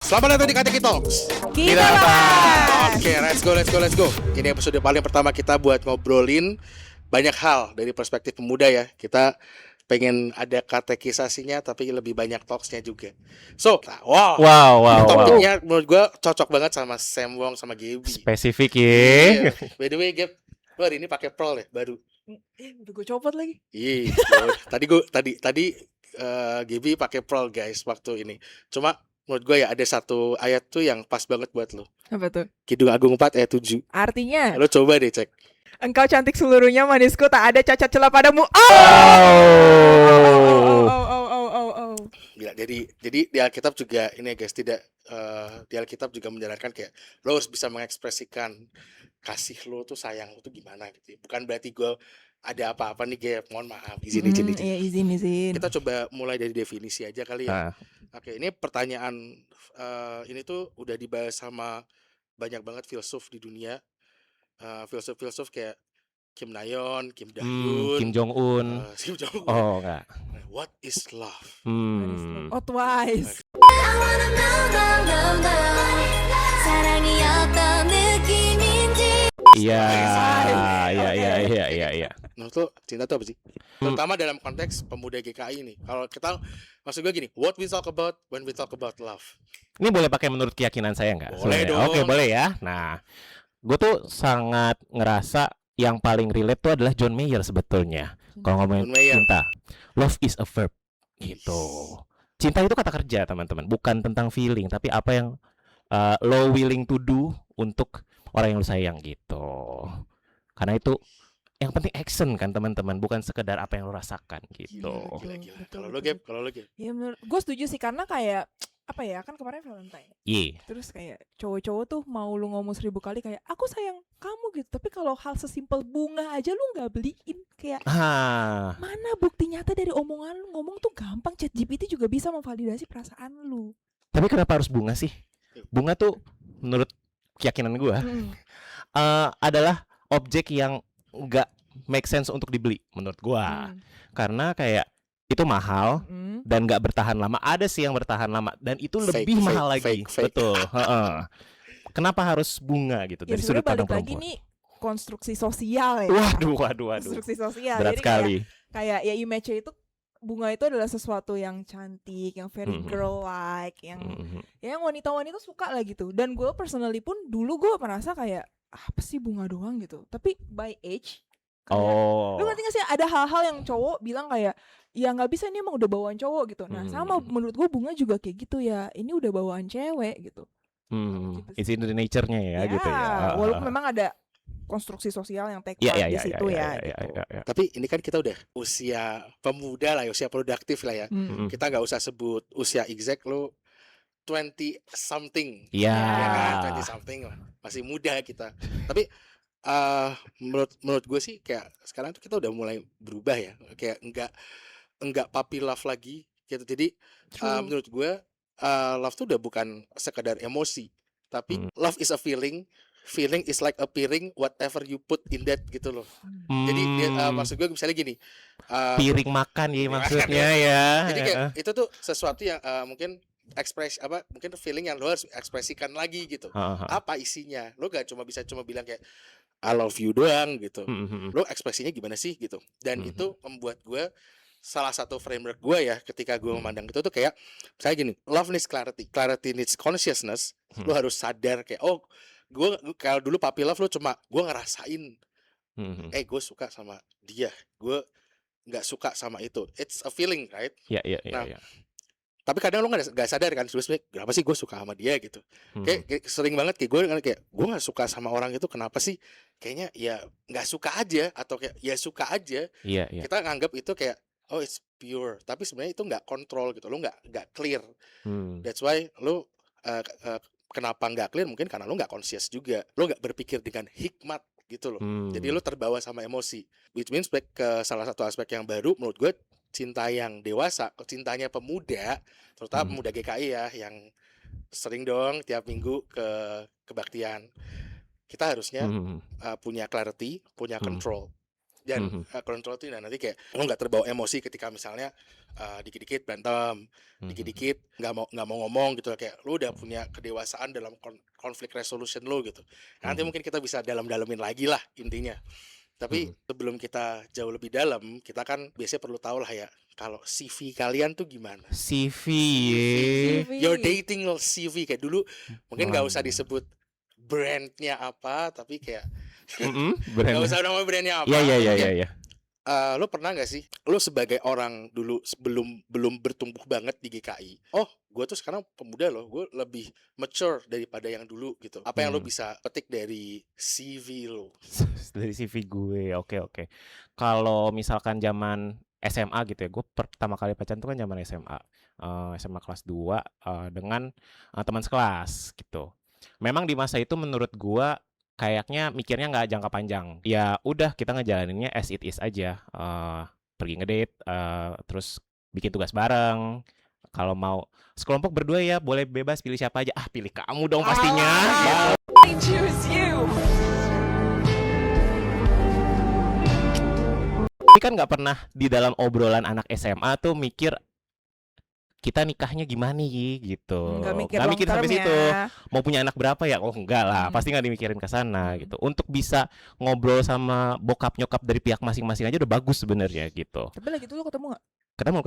Selamat datang di KTK Talks. Kita bahas. Oke, let's go. Ini episode paling pertama kita buat ngobrolin banyak hal dari perspektif pemuda ya. Kita pengen ada katekisasinya tapi lebih banyak talksnya juga. So, Wow. topiknya menurut gue cocok banget sama Sam Wong sama Gaby. Spesifik Iya. ya. By the way, Gab, lu hari ini pakai pearl ya baru. Udah gue copot lagi. Iya. Tadi Gaby pakai pearl guys waktu ini. Cuma menurut gue ya ada satu ayat tuh yang pas banget buat lo. Apa tuh? Kidung Agung 4 ayat 7. Artinya, Lo coba deh cek. engkau cantik seluruhnya manisku, tak ada cacat celah padamu. Oh. Gila, jadi di Alkitab juga ini ya guys, tidak di Alkitab juga menjalankan kayak lo harus bisa mengekspresikan kasih lo tuh, sayang lo tuh gimana gitu ya. Bukan berarti gue ada apa-apa nih Gap, mohon maaf, izin. Iya, izin. Kita coba mulai dari definisi aja kali ya. Nah, Oke, ini pertanyaan ini tuh udah dibahas sama banyak banget filsuf di dunia. Filsuf kayak Kim Nayon, Kim Dahyun, Kim Jong Un. Kim Jong Un. Oh enggak. What is love? Oh, twice. Iya. Menurut lo cinta itu apa sih? Terutama dalam konteks pemuda GKI ini. Kalau kita, maksud gue gini, what we talk about when we talk about love. Ini boleh pakai menurut keyakinan saya enggak? Boleh dong. Oke, boleh ya. Nah, gue tuh sangat ngerasa yang paling relate tuh adalah John Mayer sebetulnya. Kalau ngomongin John Mayer. cinta, love is a verb gitu. Cinta itu kata kerja, teman-teman, bukan tentang feeling, tapi apa yang lo willing to do untuk orang yang lo sayang gitu. Karena itu yang penting action kan, teman-teman, bukan sekedar apa yang lo rasakan gitu. Gila. Betul, Kalau lo Gap. Ya menurut gue setuju sih, karena kayak apa ya, kan kemarin Valentine. Iya. Terus kayak cowok-cowok tuh mau lu ngomong 1000 kali kayak aku sayang kamu gitu, tapi kalau hal sesimpel bunga aja lu nggak beliin, kayak mana bukti nyata dari omongan lu? Ngomong tuh gampang, ChatGPT juga bisa memvalidasi perasaan lu. Tapi kenapa harus bunga sih? Bunga tuh menurut keyakinan gue adalah objek yang nggak make sense untuk dibeli menurut gue. Karena kayak itu mahal dan nggak bertahan lama. Ada sih yang bertahan lama dan itu lebih mahal lagi. Fake. Betul. Kenapa harus bunga gitu Ya dari sudut sebenarnya pandang balik lagi perempuan? nih konstruksi sosial ya. Waduh. Konstruksi sosial. Berat Jadi sekali. kayak ya image itu, bunga itu adalah sesuatu yang cantik, yang very girl like, yang yang wanita-wanita suka lah gitu. Dan gue personally pun dulu gue merasa kayak apa sih bunga doang gitu. Tapi by age kayak, lu ngerti gak sih, ada hal-hal yang cowok bilang kayak ya nggak bisa, ini emang udah bawaan cowok gitu. Nah sama menurut gue bunga juga kayak gitu ya, ini udah bawaan cewek gitu. Gitu It's in the nature-nya ya gitu ya. Walaupun memang ada konstruksi sosial yang take Iya, part iya, di situ iya, ya gitu. iya. Tapi ini kan kita udah usia pemuda lah, usia produktif lah ya. Kita nggak usah sebut usia exact, lo 20 something. Iya. Ya kan, 20 something lah. Masih muda kita. Tapi menurut gue sih kayak sekarang tuh kita udah mulai berubah ya. Kayak enggak puppy love lagi gitu. Jadi menurut gue love tuh udah bukan sekedar emosi, tapi love is a feeling. Feeling is like appearing whatever you put in that gitu loh. Jadi maksud gue misalnya gini, piring makan ya maksudnya ya. jadi kayak itu tuh sesuatu yang mungkin mungkin feeling yang lo harus ekspresikan lagi gitu. Apa isinya? Lo gak bisa bilang kayak I love you doang gitu. Lo ekspresinya gimana sih gitu. Dan itu membuat gue, salah satu framework gue ya ketika gue memandang itu tuh kayak misalnya gini, love needs clarity needs consciousness. Lo harus sadar kayak gue kalau dulu puppy love lo cuma gue ngerasain gue suka sama dia, gue nggak suka sama itu, it's a feeling, right? Iya. Tapi kadang lo nggak sadar kan sebenarnya kenapa sih gue suka sama dia gitu. Kayak sering banget kayak gue nggak suka sama orang itu, kenapa sih? Kayaknya ya nggak suka aja, atau kayak ya suka aja. Iya. Kita nganggap itu kayak it's pure, tapi sebenarnya itu nggak kontrol gitu, lo nggak clear. That's why lo kenapa nggak clear, mungkin karena lo nggak conscious juga, lo nggak berpikir dengan hikmat gitu loh. Jadi lo terbawa sama emosi, which means back ke salah satu aspek yang baru menurut gue, cinta yang dewasa, cintanya pemuda, terutama pemuda GKI ya, yang sering dong tiap minggu ke kebaktian. Kita harusnya punya clarity, punya control. Dan kontrol itu nanti kayak lo nggak terbawa emosi ketika misalnya dikit-dikit berantem, dikit-dikit nggak mau ngomong gitu, kayak lo udah punya kedewasaan dalam konflik resolution lo gitu. Nanti mungkin kita bisa dalam-dalamin lagi lah intinya. Tapi sebelum kita jauh lebih dalam, kita kan biasanya perlu tahu lah ya, kalau CV kalian tuh gimana? CV, Your dating CV kayak dulu mungkin nggak usah disebut brandnya apa, tapi kayak nggak usah nama brandnya apa. Iya. Lo pernah nggak sih, lo sebagai orang dulu belum bertumbuh banget di GKI, oh gue tuh sekarang pemuda loh, gue lebih mature daripada yang dulu gitu. Apa yang lo bisa petik dari CV lo? Dari CV gue, oke. Kalau misalkan zaman SMA gitu ya, gue pertama kali pacaran tuh kan zaman SMA, SMA kelas 2 dengan teman sekelas gitu. Memang di masa itu menurut gue kayaknya mikirnya nggak jangka panjang. Ya udah kita ngejalaninnya as it is aja. Pergi ngedate, terus bikin tugas bareng. Kalau mau sekelompok berdua ya boleh bebas pilih siapa aja. Pilih kamu dong pastinya. I choose you. Tapi kan nggak pernah di dalam obrolan anak SMA tuh mikir kita nikahnya gimana nih gitu. Nggak mikir sampai ya. situ. Mau punya anak berapa ya? Oh enggak lah, pasti nggak dimikirin ke sana gitu. Untuk bisa ngobrol sama bokap nyokap dari pihak masing-masing aja udah bagus sebenarnya gitu. Tapi lagi itu lo ketemu nggak? Ketemu.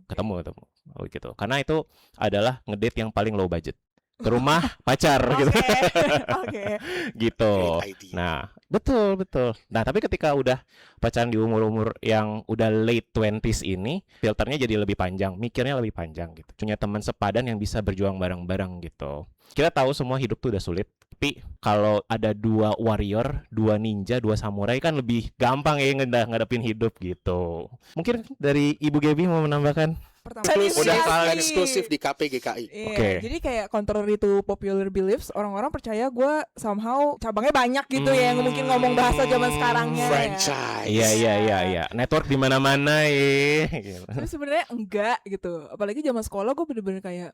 Ketemu. Oh gitu. Karena itu adalah ngedate yang paling low budget. Ke rumah pacar gitu. Oke. Gitu. Nah, betul. Nah, tapi ketika udah pacaran di umur-umur yang udah late 20s ini, filternya jadi lebih panjang, mikirnya lebih panjang gitu. Punya teman sepadan yang bisa berjuang bareng-bareng gitu. Kita tahu semua hidup tuh udah sulit, tapi kalau ada 2 warrior, 2 ninja, 2 samurai kan lebih gampang ya ngadepin hidup gitu. Mungkin dari Ibu Gaby mau menambahkan? Udah eksklusif di KPGKI. Iya, jadi kayak contrary to popular beliefs, orang-orang percaya gue somehow cabangnya banyak gitu ya, yang mungkin ngomong bahasa zaman sekarangnya. Franchise. Iya. Network di mana-mana ya. Tapi sebenarnya enggak gitu. Apalagi zaman sekolah gue bener-bener kayak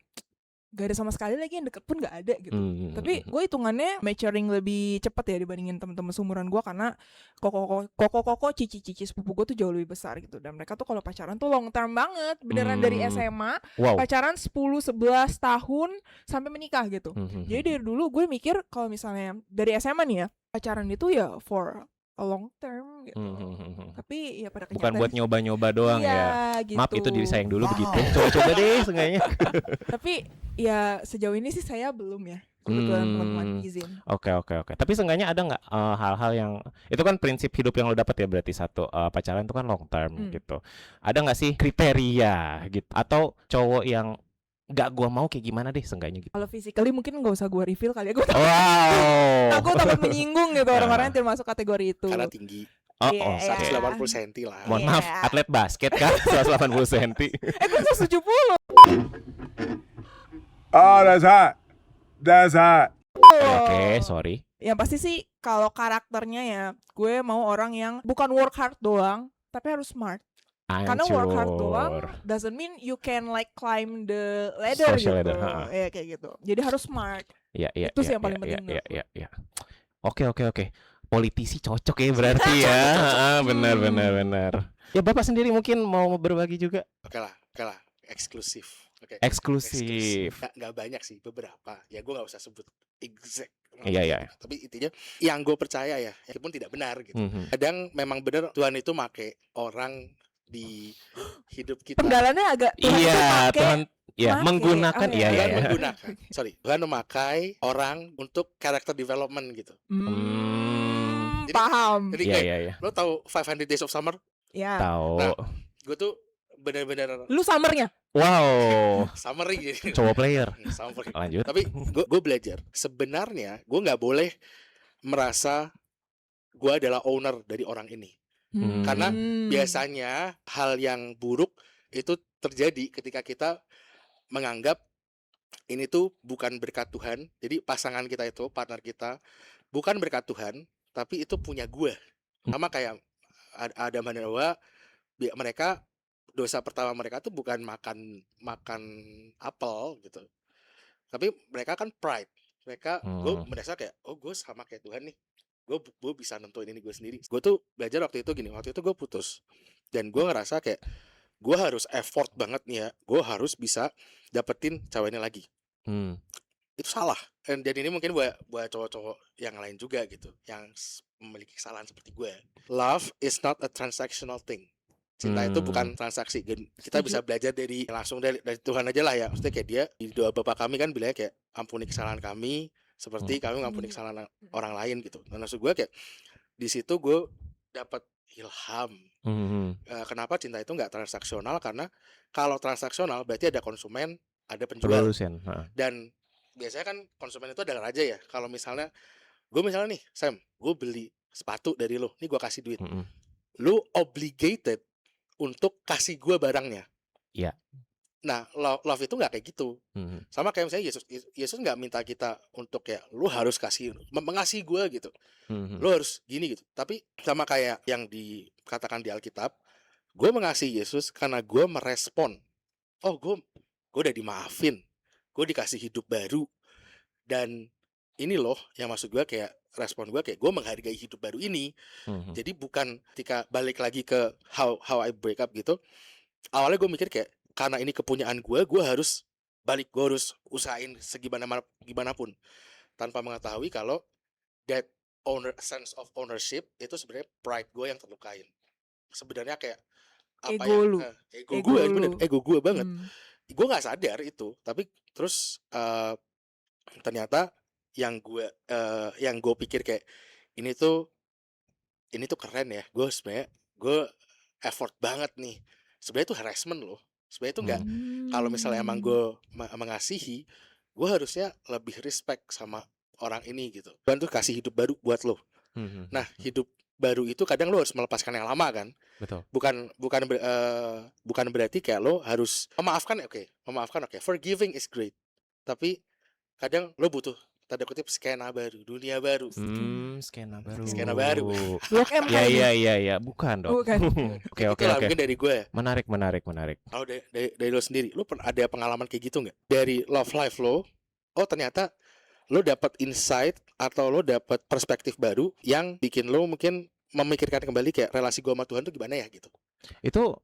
gak ada sama sekali lagi yang deket pun gak ada gitu. Tapi gue hitungannya maturing lebih cepat ya dibandingin teman-teman seumuran gue, karena koko cici sepupu gue tuh jauh lebih besar gitu. Dan mereka tuh kalau pacaran tuh long term banget, beneran dari SMA pacaran 10-11 tahun sampai menikah gitu. Jadi dari dulu gue mikir kalau misalnya dari SMA nih ya, pacaran itu ya for a long term gitu. Tapi ya pada kenyataannya bukan buat nyoba-nyoba doang ya. Gitu. Maaf itu diri saya yang dulu begitu. Coba-coba deh seenggaknya. Tapi ya sejauh ini sih saya belum ya. Kebetulan teman-teman izin. Oke. Tapi seenggaknya ada nggak hal-hal yang itu kan prinsip hidup yang lo dapat ya, berarti satu, pacaran itu kan long term gitu. Ada nggak sih kriteria gitu atau cowok yang nggak gue mau kayak gimana deh seenggaknya gitu? Kalau physically mungkin nggak usah gue reveal kali ya. Gue Wow. aku takut menyinggung gitu orang-orang yang termasuk kategori itu. Karena tinggi. 180 cm lah. Mohon maaf, atlet basket kan 180 cm. Gue 170. Oh, that's hot. Oke, sorry. Yang pasti sih kalau karakternya ya, gue mau orang yang bukan work hard doang, tapi harus smart. Karena work hard doang doesn't mean you can like climb the ladder Social gitu. ladder, Ya kayak gitu. Jadi harus smart. Iya. Itu sih yang paling penting. Iya. Oke. Politisi cocok ya berarti ya. Benar. Ya Bapak sendiri mungkin mau berbagi juga? Oke lah. Eksklusif. Eksklusif. Gak banyak sih, beberapa. Ya gue gak usah sebut exact. Iya. Tapi intinya yang gue percaya ya, meskipun tidak benar gitu. Kadang memang benar Tuhan itu make orang di hidup kita. Penggalannya agak Tuhan menggunakan Tuhan memakai orang untuk character development gitu. Jadi, paham. Jadi lo tahu 500 Days of Summer? Ya. Tahu. Nah, gue tuh benar-benar. Lu summernya? Wow. Summary gitu. Cowok player. Lanjut. Tapi gue belajar sebenarnya gue nggak boleh merasa gue adalah owner dari orang ini. Karena biasanya hal yang buruk itu terjadi ketika kita menganggap ini tuh bukan berkat Tuhan. Jadi pasangan kita itu, partner kita, bukan berkat Tuhan, tapi itu punya gue. Sama kayak Adam dan Hawa, mereka dosa pertama mereka tuh bukan makan apel gitu. Tapi mereka kan pride. Mereka gue merasa kayak gue sama kayak Tuhan nih. gue bisa nentuin ini gue sendiri. Gue tuh belajar waktu itu gue putus dan gue ngerasa kayak gue harus effort banget nih ya, gue harus bisa dapetin cewek ini lagi. Itu salah. Dan ini mungkin buat cowok-cowok yang lain juga gitu, yang memiliki kesalahan seperti gue. Love is not a transactional thing. Cinta itu bukan transaksi. Kita bisa belajar langsung dari Tuhan aja lah ya. Maksudnya kayak dia di doa Bapa kami kan bilangnya kayak ampuni kesalahan kami seperti kami mengampuni kesalahan orang lain gitu. Dan maksud gue kayak di situ gue dapat ilham. Kenapa cinta itu nggak transaksional? Karena kalau transaksional berarti ada konsumen, ada penjual. Dan biasanya kan konsumen itu adalah raja ya. Kalau misalnya gue nih Sam, gue beli sepatu dari lo, nih gue kasih duit, lo obligated untuk kasih gue barangnya. Iya. Nah, love itu nggak kayak gitu. Sama kayak misalnya Yesus nggak minta kita untuk kayak lu harus mengasihi gue gitu. Lu harus gini gitu. Tapi sama kayak yang dikatakan di Alkitab, gue mengasihi Yesus karena gue merespon. Oh, gue udah dimaafin, gue dikasih hidup baru, dan ini loh yang maksud gue kayak respon gue kayak gue menghargai hidup baru ini. Jadi bukan ketika balik lagi ke how I break up gitu. Awalnya gue mikir kayak karena ini kepunyaan gue harus balik, gue harus usahain gimana pun, tanpa mengetahui kalau that sense of ownership itu sebenarnya pride gue yang terlukain. Sebenarnya kayak apa ego gue banget. Gue nggak sadar itu, tapi terus ternyata yang gue pikir kayak ini tuh keren ya, gue effort banget nih, sebenarnya itu harassment loh. Sebenarnya itu nggak, kalau misalnya emang gue mengasihi, gue harusnya lebih respect sama orang ini gitu. Tuhan tuh kasih hidup baru buat lo. Nah, hidup baru itu kadang lo harus melepaskan yang lama kan. Betul. Bukan berarti kayak lo harus memaafkan oke. Forgiving is great, tapi kadang lo butuh tanda kutip skena baru, dunia baru. Skena baru. Blok M kali. Iya, bukan dong. Oke. Mungkin dari gue. Menarik. Kalau dari lo sendiri, lo ada pengalaman kayak gitu nggak? Dari love life lo, ternyata lo dapat insight atau lo dapat perspektif baru yang bikin lo mungkin memikirkan kembali kayak relasi gue sama Tuhan tuh gimana ya gitu. Itu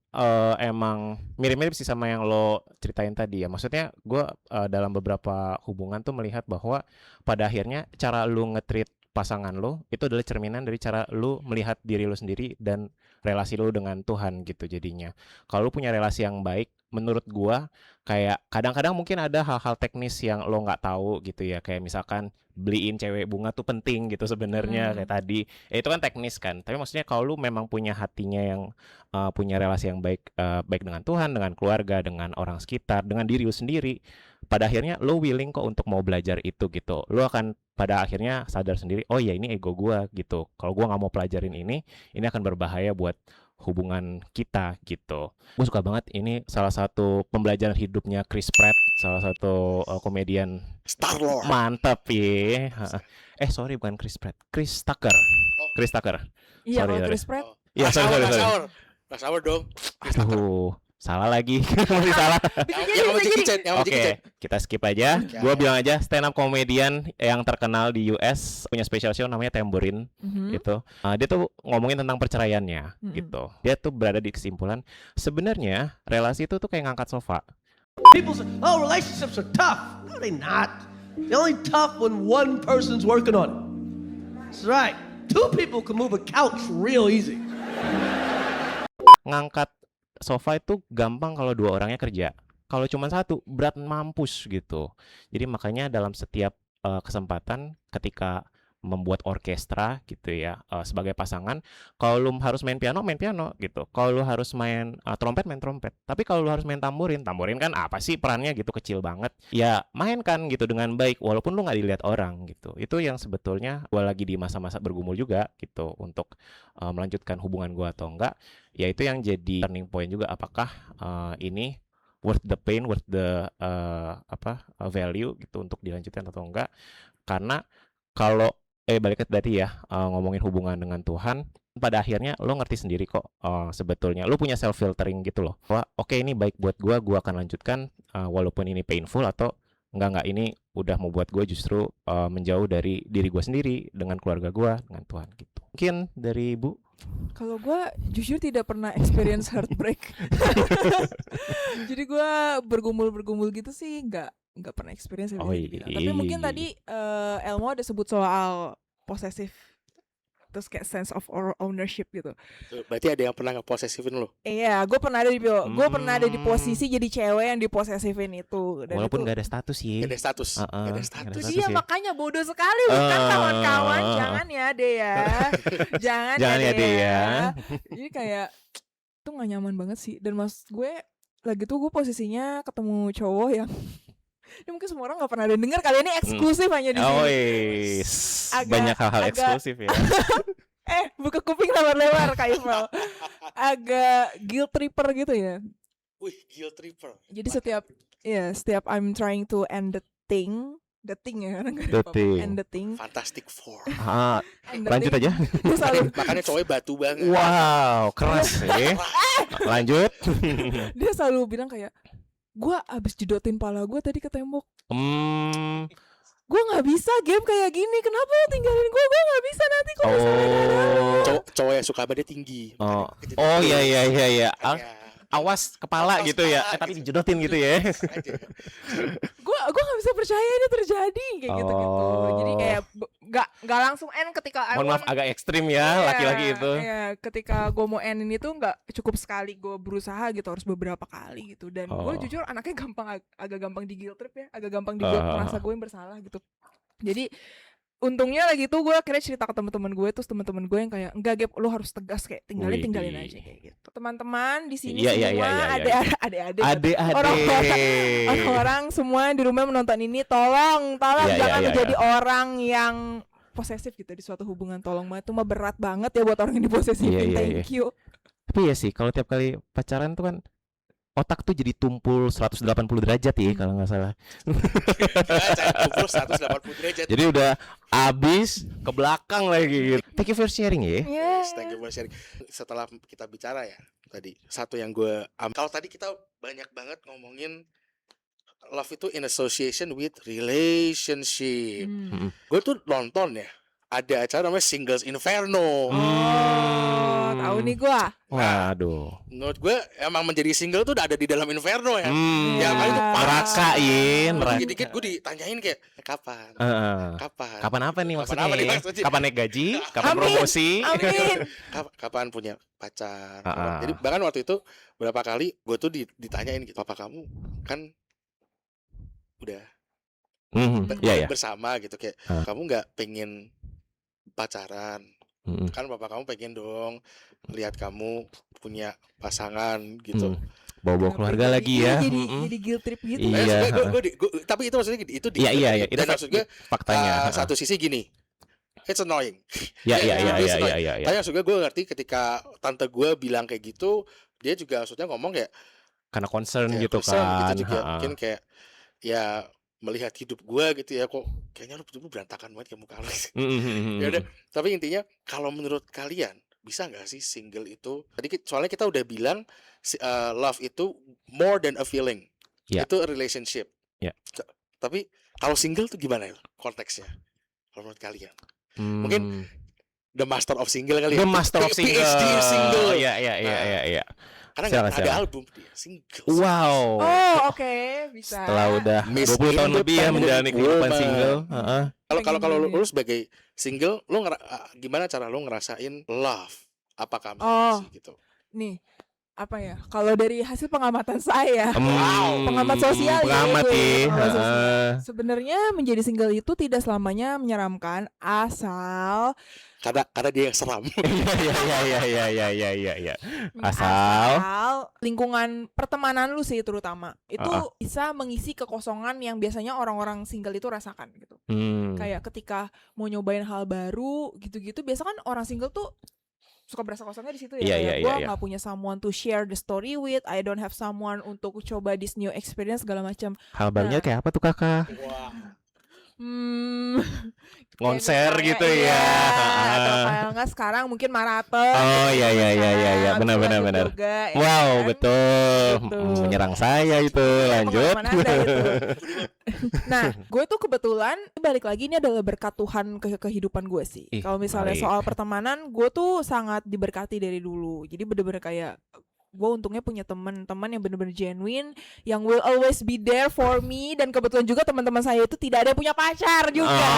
emang mirip-mirip sih sama yang lo ceritain tadi ya. Maksudnya gue dalam beberapa hubungan tuh melihat bahwa pada akhirnya cara lo nge-treat pasangan lo itu adalah cerminan dari cara lo melihat diri lo sendiri dan relasi lo dengan Tuhan gitu jadinya. Kalau lo punya relasi yang baik, menurut gue kayak kadang-kadang mungkin ada hal-hal teknis yang lo nggak tahu gitu ya, kayak misalkan beliin cewek bunga tuh penting gitu sebenarnya kayak tadi. Itu kan teknis kan. Tapi maksudnya kalau lu memang punya hatinya yang punya relasi yang baik dengan Tuhan, dengan keluarga, dengan orang sekitar, dengan diri lu sendiri, pada akhirnya lu willing kok untuk mau belajar itu gitu. Lu akan pada akhirnya sadar sendiri, oh ya ini ego gua gitu. Kalau gua nggak mau pelajarin ini akan berbahaya buat hubungan kita gitu. Gue suka banget, ini salah satu pembelajaran hidupnya Chris Pratt, salah satu komedian Star-Lord. Mantap ya. Sorry bukan Chris Pratt, Chris Tucker. Chris Tucker. Iya, sorry. Chris Pratt. Iya, sorry. Rush dong. Aduh, salah lagi. Masih salah. Oke, kita skip aja. Gue bilang aja stand up comedian yang terkenal di US, punya special show namanya Tambourine gitu. Dia tuh ngomongin tentang perceraiannya gitu. Dia tuh berada di kesimpulan sebenarnya relasi itu tuh kayak ngangkat sofa. People say, oh, relationships are tough. No, they're not. They're only tough when one person's working on it. That's right. Two people can move a couch real easy. Ngangkat sofa itu gampang kalau dua orangnya kerja. Kalau cuma satu, berat mampus gitu. Jadi makanya dalam setiap kesempatan ketika membuat orkestra gitu ya, sebagai pasangan, kalau lu harus main piano gitu. Kalau lu harus main trompet Tapi kalau lu harus main tamborin kan apa sih perannya gitu, kecil banget. Ya mainkan gitu dengan baik walaupun lu nggak dilihat orang gitu. Itu yang sebetulnya gua lagi di masa-masa bergumul juga gitu untuk melanjutkan hubungan gua atau enggak. Ya itu yang jadi turning point juga, apakah ini worth the pain, worth the value gitu untuk dilanjutkan atau enggak. Karena kalau balik ke tadi ya, ngomongin hubungan dengan Tuhan, pada akhirnya lo ngerti sendiri kok sebetulnya lo punya self filtering gitu loh. Wah, oke, ini baik buat gua akan lanjutkan walaupun ini painful, atau enggak ini udah membuat gue justru menjauh dari diri gue sendiri, dengan keluarga gue, dengan Tuhan gitu. Mungkin dari Ibu. Kalau gue jujur tidak pernah experience heartbreak. Jadi gue bergumul gitu sih nggak pernah experience. Tapi mungkin tadi Elmo ada sebut soal possessive, terus kayak sense of ownership gitu. Berarti ada yang pernah ngeposesifin lo? Iya, gue pernah ada di posisi jadi cewek yang diposesifin itu. Dan walaupun itu, gak ada status sih. Gak ada status. Gak ada status. Itu dia makanya bodoh sekali bukan kawan-kawan. Jangan ya deh ya. Jangan ya deh ya. Jadi kayak itu gak nyaman banget sih. Dan mas gue lagi tuh gue posisinya ketemu cowok yang ini mungkin semua orang gak pernah ada denger kali ini eksklusif hanya di sini. Banyak hal-hal eksklusif ya. Buka kuping lebar-lebar Kak Ival. Agak guilt tripper gitu ya. Wih, guilt tripper. Jadi setiap I'm trying to end the thing ya kan. End the thing. Fantastic Four. Lanjut aja. Makanya cowoknya batu banget. Wow, keras sih. Lanjut. Dia selalu bilang kayak, gue abis jedotin pala gue tadi ke tembok. Gue gak bisa game kayak gini. Kenapa lo tinggalin gue? Gue gak bisa nanti kalau misalnya cowok yang suka badannya tinggi. Iya. Awas kepala gitu ya. Tapi dijodotin gitu ya. Gue gak bisa percaya ini terjadi kayak gitu. Jadi kayak gak langsung end ketika mohon maaf agak ekstrim ya laki-laki itu. Iya, ketika gue mau end ini tuh gak cukup sekali gue berusaha gitu, harus beberapa kali gitu. Dan gue jujur anaknya agak gampang di guilt trip ya, agak gampang di guilt merasa gue yang bersalah gitu. Jadi untungnya lagi tuh gue akhirnya cerita ke teman-teman gue, terus teman-teman gue yang kayak enggak Gap, lo harus tegas kayak tinggalin aja kayak gitu. Teman-teman di sini semua adik-adik orang semua di rumah menonton ini, tolong jangan menjadi orang yang posesif gitu di suatu hubungan. Tolong banget, itu mah berat banget ya buat orang yang diposesifin. Thank you. Tapi ya sih kalau tiap kali pacaran tuh kan otak tuh jadi tumpul 180 derajat ya kalau nggak salah. Tumpul 180 derajat. Jadi udah abis ke belakang lagi gitu. Thank you for sharing ya. Yes, thank you for sharing. Setelah kita bicara ya tadi, satu yang gue kalau tadi kita banyak banget ngomongin love itu in association with relationship. Gue tuh nonton ya, ada acara namanya Singles Inferno. Tahu nih gue. Waduh. Menurut gue emang menjadi single tuh udah ada di dalam Inferno ya. Ya kali itu Rakain. Dikit gue ditanyain kayak kapan? Kapan apa nih maksudnya? Kapan naik gaji? Kapan promosi? Amin. Kapan punya pacar? Jadi bahkan waktu itu berapa kali gue tuh ditanyain gitu, papa kamu kan udah bersama gitu kayak kamu nggak pengen pacaran? Kan bapak kamu pengen dong lihat kamu punya pasangan gitu. Bawa keluarga lagi ya. Jadi guilt trip gitu. Iya. Tapi itu maksudnya itu di. Iya. Dan maksud gue faktanya. Satu sisi gini, it's annoying. Iya. Tapi maksud gue ngerti ketika tante gue bilang kayak gitu, dia juga maksudnya ngomong kayak karena concern gitu kan. Gitu juga. Mungkin kayak ya melihat hidup gue gitu ya, kok kayaknya lu berantakan banget kayak muka lu. Ya udah, tapi intinya kalau menurut kalian bisa nggak sih single itu? Tadi soalnya kita udah bilang love itu more than a feeling, itu a relationship. Tapi kalau single tuh gimana ya konteksnya? Kalau menurut kalian? Mungkin The Master of Single kali ya. The Master of Single. PhD Single. Iya. Karena nggak ada album dia single. Wow. Oke, bisa. Setelah udah 20 tahun lebih ya menjalani kehidupan single. Kalau lu sebagai single, lu gimana cara lu ngerasain love? Apakah masih gitu? Nih, apa ya? Kalau dari hasil pengamatan saya, pengamat sosial sebenarnya menjadi single itu tidak selamanya menyeramkan, asal karena dia yang seram. Iya. Asal lingkungan pertemanan lu sih terutama itu bisa mengisi kekosongan yang biasanya orang-orang single itu rasakan gitu. Kayak ketika mau nyobain hal baru gitu-gitu, biasa kan orang single tuh suka berasa kosongnya di situ ya. Gue nggak punya someone to share the story with, I don't have someone untuk coba this new experience segala macam. Hal barunya kayak apa tuh kakak? Konser gitu ya. Atau kalau nggak sekarang mungkin maraton. Iya. Benar. Wow, betul. Menyerang saya itu. Lanjut. Nah, gue tuh kebetulan balik lagi ini adalah berkat Tuhan ke kehidupan gue sih. Kalau misalnya soal pertemanan, gue tuh sangat diberkati dari dulu. Jadi bener-bener kayak gue untungnya punya teman-teman yang bener-bener genuine, yang will always be there for me. Dan kebetulan juga teman-teman saya itu tidak ada yang punya pacar juga.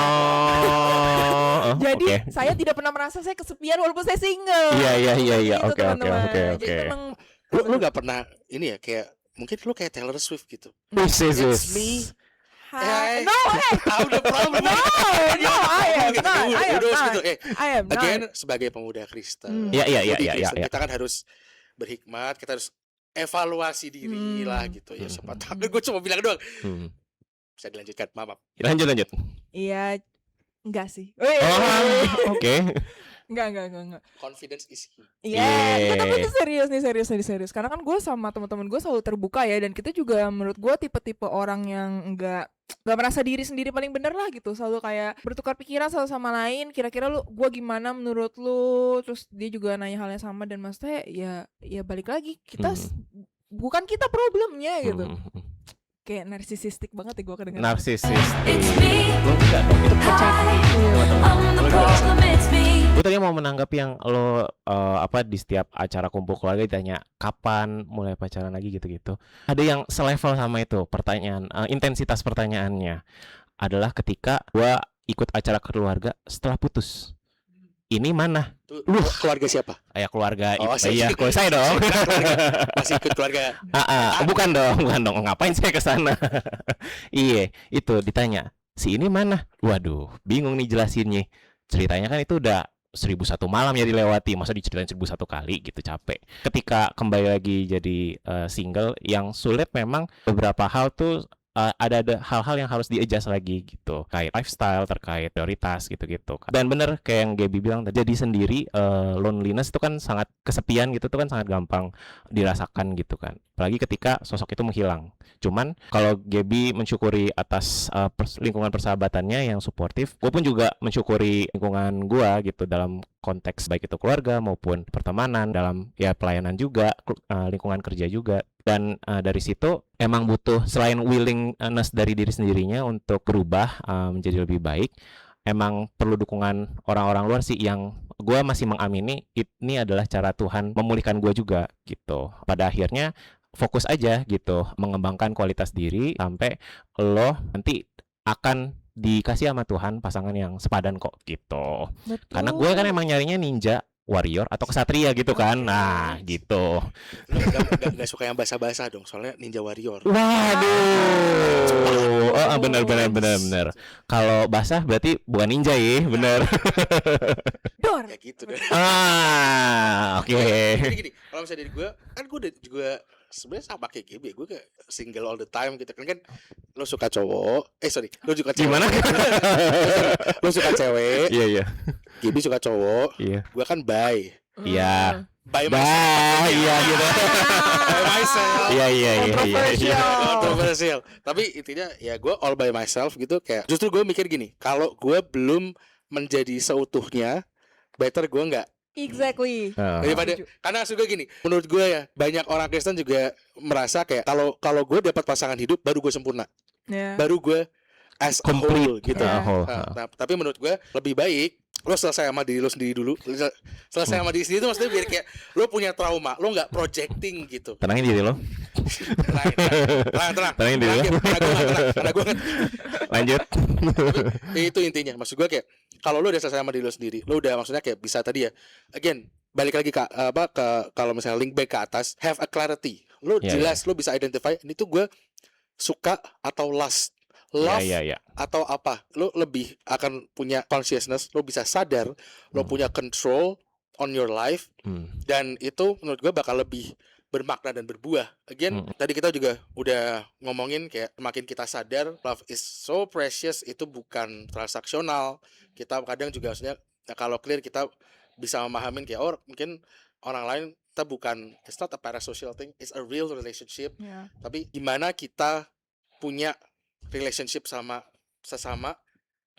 Jadi saya tidak pernah merasa saya kesepian walaupun saya single. Iya. Oke. Jadi memang lu gak pernah ini ya kayak mungkin lu kayak Taylor Swift gitu. It's me. No, I am not. Again, sebagai pemuda Kristen. Iya. Kita kan harus berhikmat, kita harus evaluasi diri lah gitu ya. Siapa tahu gue cuma bilang doang. Bisa dilanjutkan, maaf. Lanjut. Iya, enggak sih. Oke. Enggak. Confidence is key. Iya, tapi itu serius. Karena kan gue sama teman-teman gue selalu terbuka ya, dan kita juga menurut gue tipe-tipe orang yang enggak merasa diri sendiri paling bener lah gitu. Selalu kayak bertukar pikiran satu sama lain. Kira-kira gue gimana menurut lu? Terus dia juga nanya hal yang sama, dan maksudnya ya balik lagi kita bukan kita problemnya gitu. Kayak narsisistik banget ya gue kedengaran. Narsisistik. Lo enggak dong, itu Gue tadi mau menanggapi yang lo di setiap acara kumpul keluarga ditanya kapan mulai pacaran lagi gitu-gitu. Ada yang selevel sama itu pertanyaan, intensitas pertanyaannya adalah ketika gue ikut acara keluarga setelah putus. Ini mana? Lu keluarga siapa? Keluarga Oh, iya, keluarga saya dong. Masih ikut keluarga. Bukan dong. Ngapain saya ke sana? Iya, itu ditanya. Si ini mana? Waduh, bingung nih jelasinnya. Ceritanya kan itu udah 1001 malam ya dilewati. Masa diceritain 1001 kali gitu, capek. Ketika kembali lagi jadi single, yang sulit memang beberapa hal tuh ada hal-hal yang harus di-adjust lagi gitu, terkait lifestyle, terkait prioritas gitu-gitu. Dan bener kayak yang Gaby bilang tadi, jadi sendiri, loneliness itu kan sangat, kesepian gitu tuh kan sangat gampang dirasakan gitu kan, apalagi ketika sosok itu menghilang. Cuman kalau Gaby mensyukuri atas lingkungan persahabatannya yang suportif, gue pun juga mensyukuri lingkungan gue gitu, dalam konteks baik itu keluarga maupun pertemanan, dalam ya pelayanan juga, lingkungan kerja juga. Dan dari situ emang butuh, selain willingness dari diri sendirinya untuk berubah menjadi lebih baik, emang perlu dukungan orang-orang luar sih, yang gue masih mengamini ini adalah cara Tuhan memulihkan gue juga gitu. Pada akhirnya fokus aja gitu, mengembangkan kualitas diri sampai lo nanti akan dikasih sama Tuhan pasangan yang sepadan kok gitu. Betul. Karena gue kan emang nyarinya ninja, warrior atau kesatria gitu kan. Nah gitu. Lu gak suka yang basah-basah dong, soalnya ninja warrior. Waduh. Bener. Kalau basah berarti bukan ninja ya, bener. Dor. Ya gitu deh. Oke. Gini, kalau misalnya dari gue, kan gue juga sebenarnya sama kayak GB, gue kayak single all the time gitu kan. Lo suka cowok, lo suka cewek. Gimana? Lo suka cewek. Iya. GB suka cowok. Iya. Gue kan bi. Iya. By myself. Iya gitu. By myself. Iya. Kontroversial. Tapi intinya ya gue all by myself gitu. Kayak justru gue mikir gini, kalau gue belum menjadi seutuhnya, better gue nggak. Exactly. Daripada, karena juga gini, menurut gue ya, banyak orang Kristen juga merasa kayak kalau gue dapat pasangan hidup baru gue sempurna. Baru gue as a whole gitu. Nah, tapi menurut gue lebih baik lo selesai sama diri lo sendiri dulu. Selesai sama diri sendiri itu maksudnya biar kayak lo punya trauma, lo nggak projecting gitu. Tenangin diri lo. Tenang. Tenangin diri lo. Karena gue Lanjut. Tapi, itu intinya. Maksud gue kayak kalau lo udah selesai sama diri lo sendiri, lo udah maksudnya kayak bisa tadi ya. Again, balik lagi ke kalau misalnya link back ke atas, have a clarity. Lo jelas, lo bisa identify ini tuh gue suka atau love atau apa. Lo lebih akan punya consciousness, lo bisa sadar, lo punya control on your life. Dan itu menurut gue bakal lebih bermakna dan berbuah. Again, tadi kita juga udah ngomongin kayak semakin kita sadar love is so precious, itu bukan transaksional. Kita kadang juga maksudnya kalau clear kita bisa memahamin kayak mungkin orang lain, kita bukan, it's not a parasocial thing, it's a real relationship. Tapi gimana kita punya relationship sama sesama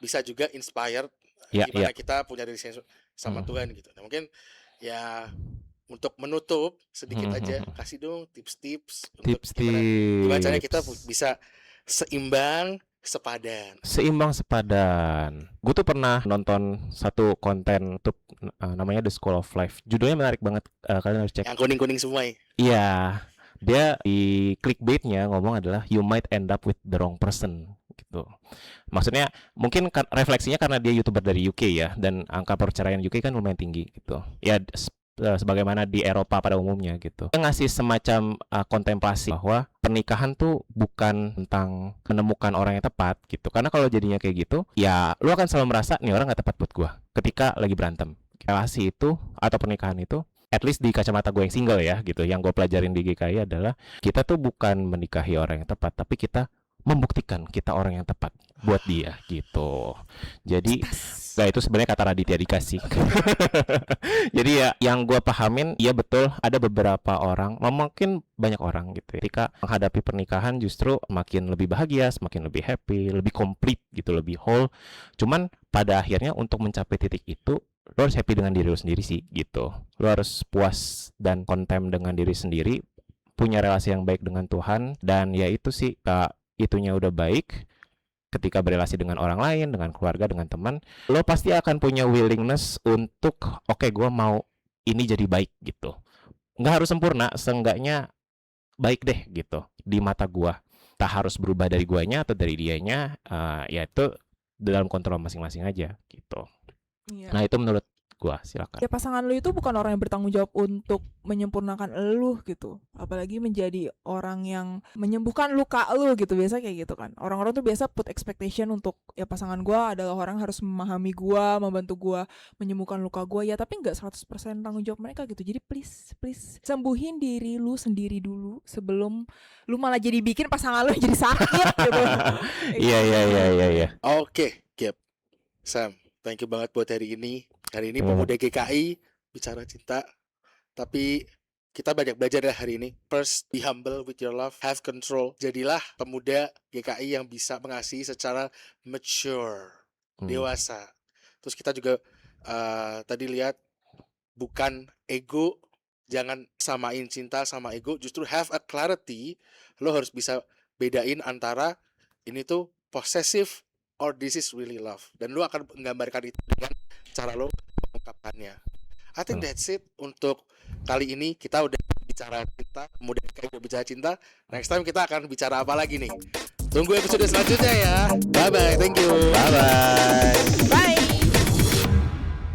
bisa juga inspired, gimana kita punya relationship sama Tuhan gitu. Nah, mungkin ya untuk menutup sedikit aja, kasih dong tips-tips untuk gimana caranya kita bisa seimbang, sepadan. Seimbang sepadan. Gue tuh pernah nonton satu konten YouTube namanya The School of Life. Judulnya menarik banget, kalian harus cek. Yang kuning-kuning semua ya. Iya, dia di clickbaitnya ngomong adalah you might end up with the wrong person gitu. Maksudnya mungkin refleksinya karena dia YouTuber dari UK ya, dan angka perceraian UK kan lumayan tinggi gitu. Ya sebagaimana di Eropa pada umumnya gitu. Dia ngasih semacam kontemplasi bahwa pernikahan tuh bukan tentang menemukan orang yang tepat gitu. Karena kalau jadinya kayak gitu, ya lu akan selalu merasa nih orang gak tepat buat gua ketika lagi berantem. Relasi itu atau pernikahan itu, at least di kacamata gue yang single ya gitu, yang gue pelajarin di GKI adalah kita tuh bukan menikahi orang yang tepat, tapi kita membuktikan kita orang yang tepat buat dia gitu. Jadi nah itu sebenarnya kata Raditya Dika sih. Jadi ya yang gue pahamin, ya betul ada beberapa orang, mungkin banyak orang gitu, ketika menghadapi pernikahan justru makin lebih bahagia, semakin lebih happy, lebih komplit gitu, lebih whole. Cuman pada akhirnya untuk mencapai titik itu lo harus happy dengan diri lo sendiri sih gitu. Lo harus puas dan konten dengan diri sendiri, punya relasi yang baik dengan Tuhan, dan ya itu sih itunya udah baik. Ketika berelasi dengan orang lain, dengan keluarga, dengan teman, lo pasti akan punya willingness untuk oke, gue mau ini jadi baik gitu. Nggak harus sempurna, seenggaknya baik deh gitu di mata gue. Tak harus berubah dari guanya atau dari dianya, ya itu dalam kontrol masing-masing aja gitu. Iya. Nah itu menurut gua, silakan. Ya pasangan lu itu bukan orang yang bertanggung jawab untuk menyempurnakan lu gitu. Apalagi menjadi orang yang menyembuhkan luka lu gitu. Biasa kayak gitu kan. Orang-orang tuh biasa put expectation untuk ya pasangan gua adalah orang harus memahami gua, membantu gua menyembuhkan luka gua. Ya tapi enggak 100% tanggung jawab mereka gitu. Jadi please sembuhin diri lu sendiri dulu sebelum lu malah jadi bikin pasangan lu jadi sakit gitu. Iya. Oke, Gap. Sam, thank you banget buat hari ini. Hari ini pemuda GKI bicara cinta. Tapi kita banyak belajar dari hari ini. First, be humble with your love, have control. Jadilah pemuda GKI yang bisa mengasihi secara mature, dewasa. Terus kita juga tadi lihat bukan ego, jangan samain cinta sama ego. Justru have a clarity. Lo harus bisa bedain antara ini tuh possessive or this is really love. Dan lo akan menggambarkan itu dengan cara lo mengungkapkannya. I think that's it untuk kali ini. Kita udah bicara cinta, kemudian kita udah bicara cinta. Next time kita akan bicara apa lagi nih? Tunggu episode selanjutnya ya. Bye bye, thank you. Bye bye. Bye.